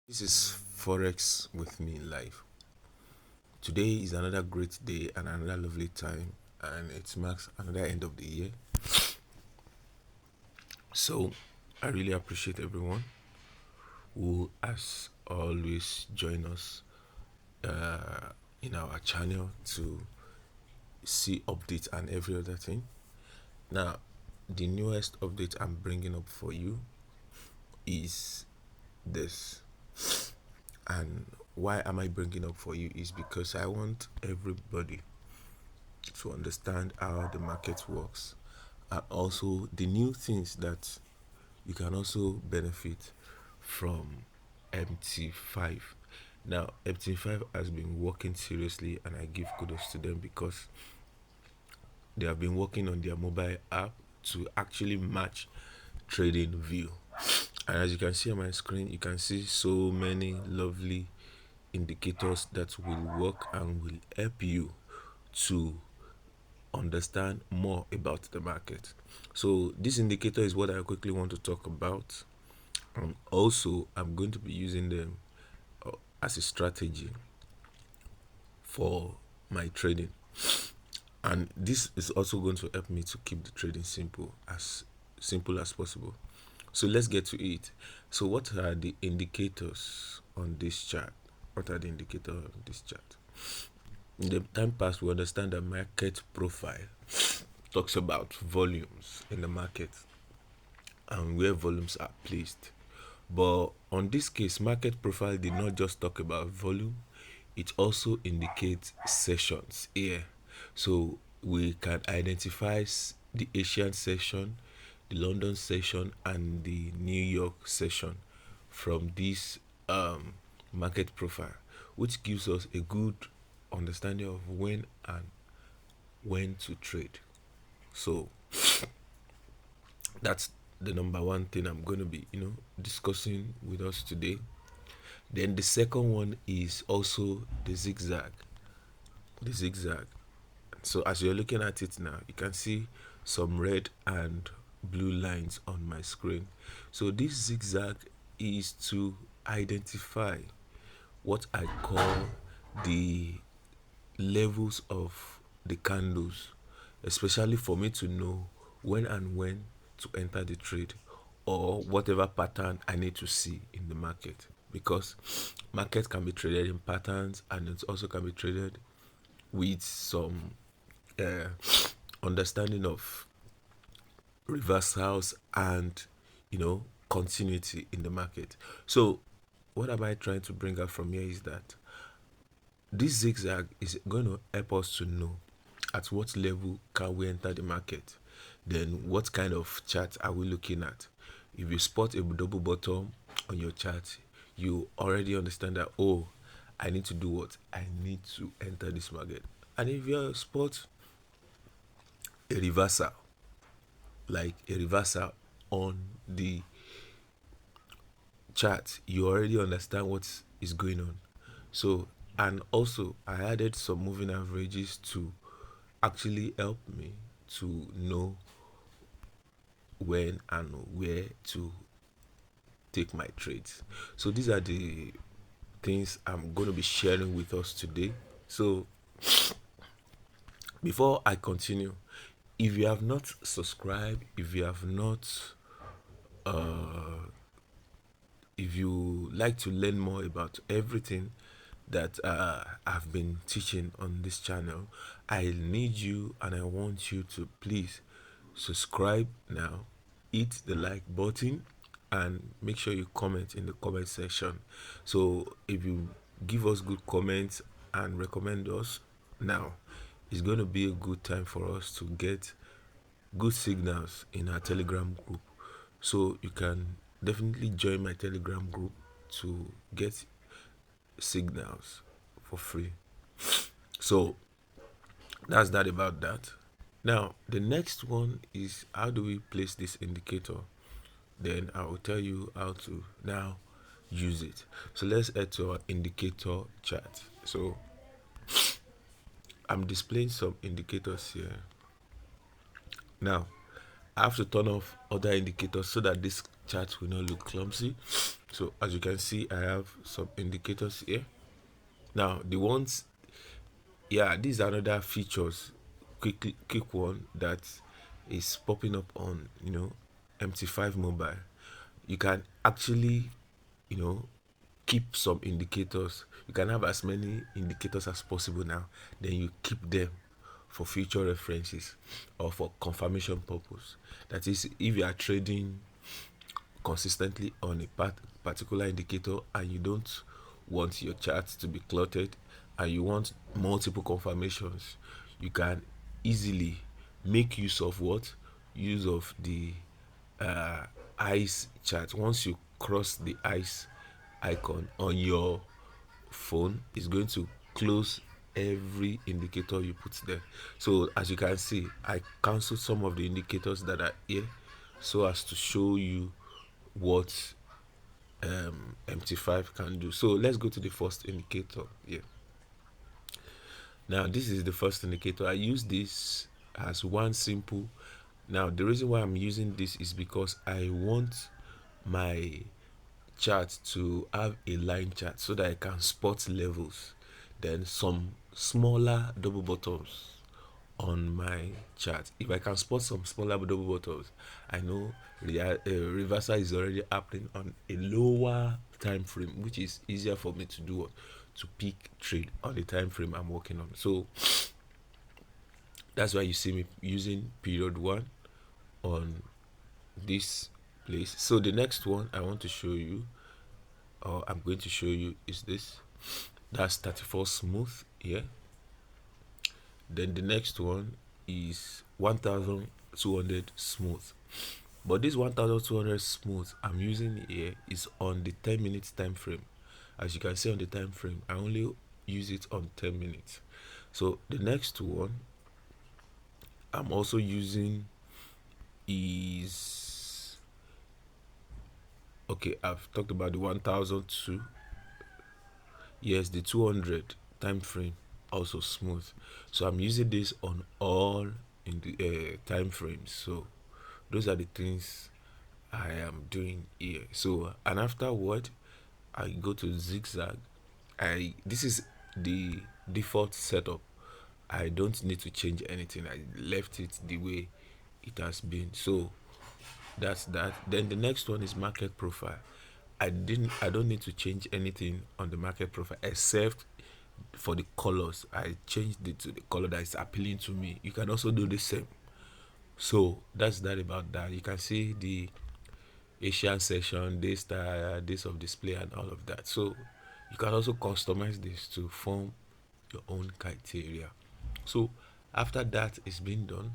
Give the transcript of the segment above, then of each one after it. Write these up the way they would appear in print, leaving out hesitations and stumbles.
This is Forex with me live. Today is another great day and another lovely time, and it marks another end of the year. So, I really appreciate everyone who has always joined us in our channel to see updates and every other thing. Now, the newest update I'm bringing up for you is this. And why am I bringing up for you is because I want everybody to understand how the market works and also the new things that you can also benefit from MT5. Now, MT5 has been working seriously, and I give kudos to them because they have been working on their mobile app to actually match trading view. And as you can see on my screen, you can see so many lovely indicators that will work and will help you to understand more about the market. So this indicator is what I quickly want to talk about. And also, I'm going to be using them as a strategy for my trading. And this is also going to help me to keep the trading simple as possible. So let's get to it. So what are the indicators on this chart? What are the indicators on this chart? In the time past, we understand that market profile talks about volumes in the market and where volumes are placed. But on this case, market profile did not just talk about volume, it also indicates sessions here. So we can identify the Asian session, the London session, and the New York session from this market profile, which gives us a good understanding of when to trade. So that's the number one thing I'm going to be discussing with us today. Then the second one is also the zigzag. So as you're looking at it now, you can see some red and blue lines on my screen. So this zigzag is to identify what I call the levels of the candles, especially for me to know when to enter the trade or whatever pattern I need to see in the market, because market can be traded in patterns and it also can be traded with some uh, understanding of reversals and continuity in the market. So what am I trying to bring out from here is that this zigzag is going to help us to know at what level can we enter the market, then what kind of chart are we looking at. If you spot a double bottom on your chart, you already understand that, oh, I need to do what? I need to enter this market. And if you spot a reversal, like a reversal on the chart, you already understand what is going on. So, and also I added some moving averages to actually help me to know when and where to take my trades. So these are the things I'm going to be sharing with us today. So before I continue, if you have not subscribed, if you like to learn more about everything that I've been teaching on this channel, I need you and I want you to please subscribe now, hit the like button, and make sure you comment in the comment section. So if you give us good comments and recommend us now, it's going to be a good time for us to get good signals in our Telegram group. So you can definitely join my Telegram group to get signals for free. So that's that about that. Now the next one is, how do we place this indicator? Then I will tell you how to now use it. So let's head to our indicator chart. So I'm displaying some indicators here. Now I have to turn off other indicators so that this chart will not look clumsy. So as you can see, I have some indicators here. Now the ones, yeah, these are another features, quick one that is popping up on MT5 mobile. You can actually you know keep some indicators. You can have as many indicators as possible now. Then you keep them for future references or for confirmation purpose. That is, if you are trading consistently on a particular indicator and you don't want your chart to be cluttered and you want multiple confirmations, you can easily make use of use of the ice chart. Once you cross the ice icon on your phone, it's going to close every indicator you put there. So as you can see, I cancelled some of the indicators that are here so as to show you what MT5 can do. So let's go to the first indicator. Yeah. Now this is the first indicator. I use this as one simple. Now the reason why I'm using this is because I want my chart to have a line chart so that I can spot levels, then some smaller double bottoms on my chart. If I can spot some smaller double bottoms, I know reversal is already happening on a lower time frame, which is easier for me to do, to pick trade on the time frame I'm working on. So that's why you see me using period 1 on this place. So the next one I want to show you, or I'm going to show you, is this. That's 34 smooth here. Then the next one is 1200 smooth. But this 1200 smooth I'm using here is on the 10 minutes time frame. As you can see on the time frame, I only use it on 10 minutes. So the next one I'm also using is, okay, I've talked about the 1002. Yes, the 200 time frame also smooth. So I'm using this on all in the time frames. So those are the things I am doing here. So and afterward I go to zigzag. This is the default setup. I don't need to change anything. I left it the way it has been. So that's that. Then the next one is market profile. I don't need to change anything on the market profile except for the colors. I changed it to the color that is appealing to me. You can also do the same. So that's that about that. You can see the Asian session, days of display, and all of that. So you can also customize this to form your own criteria. So after that is being done,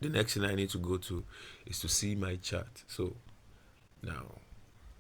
the next thing I need to go to is to see my chart. So now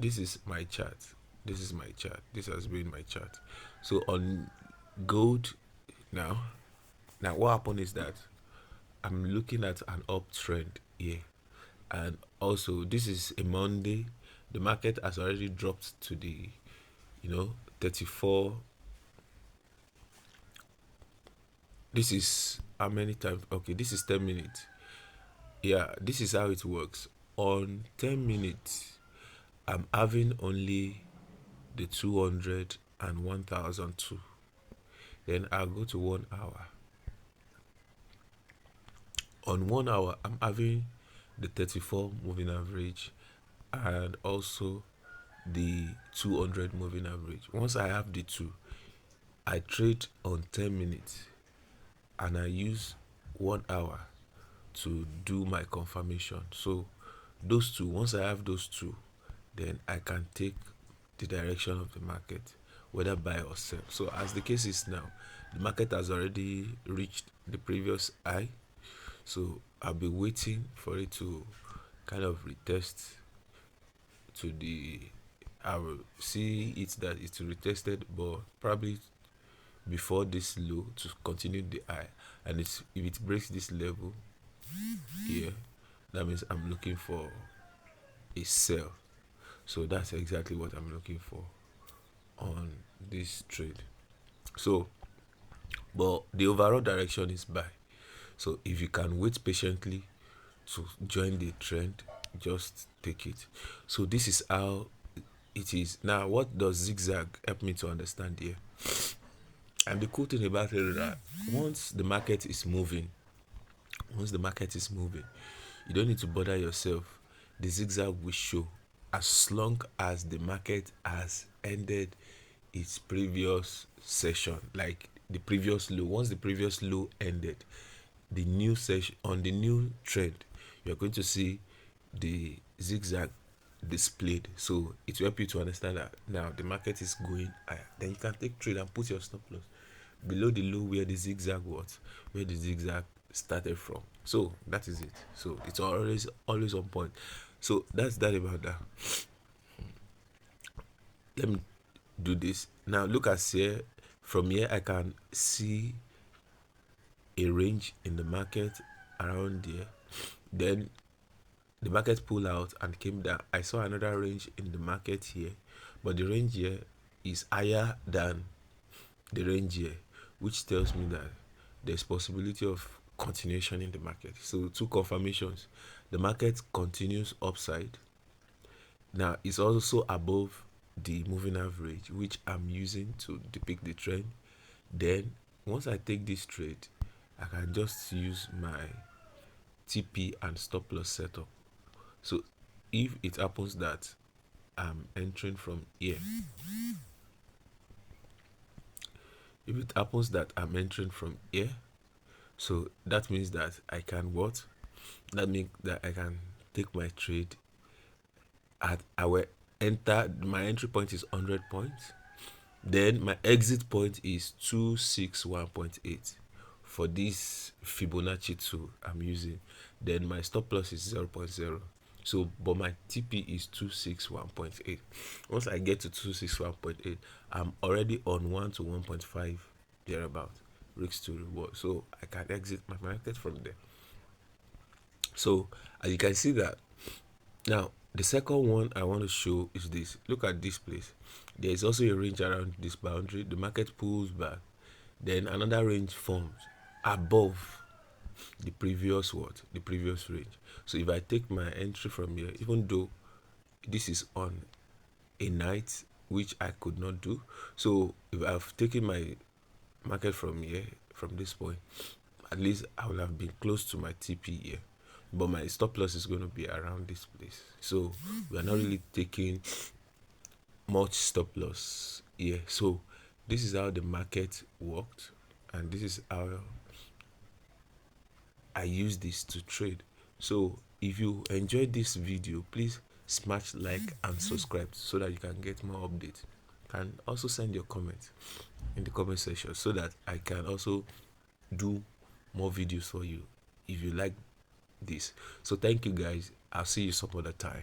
this is my chart. This is my chart. This has been my chart. So on gold now, what happened is that I'm looking at an uptrend here, and also this is a Monday. The market has already dropped to the 34. This is how many times? Okay, this is 10 minutes. Yeah, this is how it works. On 10 minutes I'm having only the 200 and 1002. Then I'll go to 1 hour. On 1 hour I'm having the 34 moving average and also the 200 moving average. Once I have the two, I trade on 10 minutes and I use 1 hour to do my confirmation. So those two, once I have those two, then I can take the direction of the market, whether buy or sell. So as the case is now, the market has already reached the previous high. So I'll be waiting for it to kind of retest to the, I will see it that it's retested, but probably before this low to continue the high. And if it breaks this level here, that means I'm looking for a sell. So that's exactly what I'm looking for on this trade. So but the overall direction is buy. So if you can wait patiently to join the trend, just take it. So this is how it is. Now, what does zigzag help me to understand here? And the cool thing about it is that once the market is moving, once the market is moving, you don't need to bother yourself. The zigzag will show as long as the market has ended its previous session, like the previous low. Once the previous low ended, the new session on the new trend, you're going to see the zigzag displayed. So it will help you to understand that now the market is going higher. Then you can take trade and put your stop loss below the low where the zigzag was, where the zigzag started from. So that is it. So it's always on point. So that's that about that. Let me do this now. Look at here. From here I can see a range in the market around there. Then the market pulled out and came down. I saw another range in the market here, but the range here is higher than the range here, which tells me that there's possibility of continuation in the market. So two confirmations. The market continues upside. Now it's also above the moving average, which I'm using to depict the trend. Then once I take this trade, I can just use my TP and stop loss setup. So if it happens that I'm entering from here, if it happens that I'm entering from here, so that means that I can what? That means that I can take my trade at I will enter. My entry point is 100 points. Then my exit point is 261.8 for this Fibonacci tool I'm using. Then my stop loss is 0.0. So but my TP is 261.8. Once I get to 261.8, I'm already on 1 to 1.5 thereabout risk to reward. So I can exit my market from there. So as you can see that now the second one I want to show is this. Look at this place. There is also a range around this boundary. The market pulls back, then another range forms above the previous the previous range. So if I take my entry from here, even though this is on a night, which I could not do, so if I've taken my market from here, from this point, at least I will have been close to my TP here, but my stop loss is going to be around this place. So we are not really taking much stop loss here. So this is how the market worked, and this is how I use this to trade. So if you enjoyed this video, please smash like and subscribe so that you can get more updates. Can also send your comments in the comment section so that I can also do more videos for you if you like this. So thank you guys. I'll see you some other time.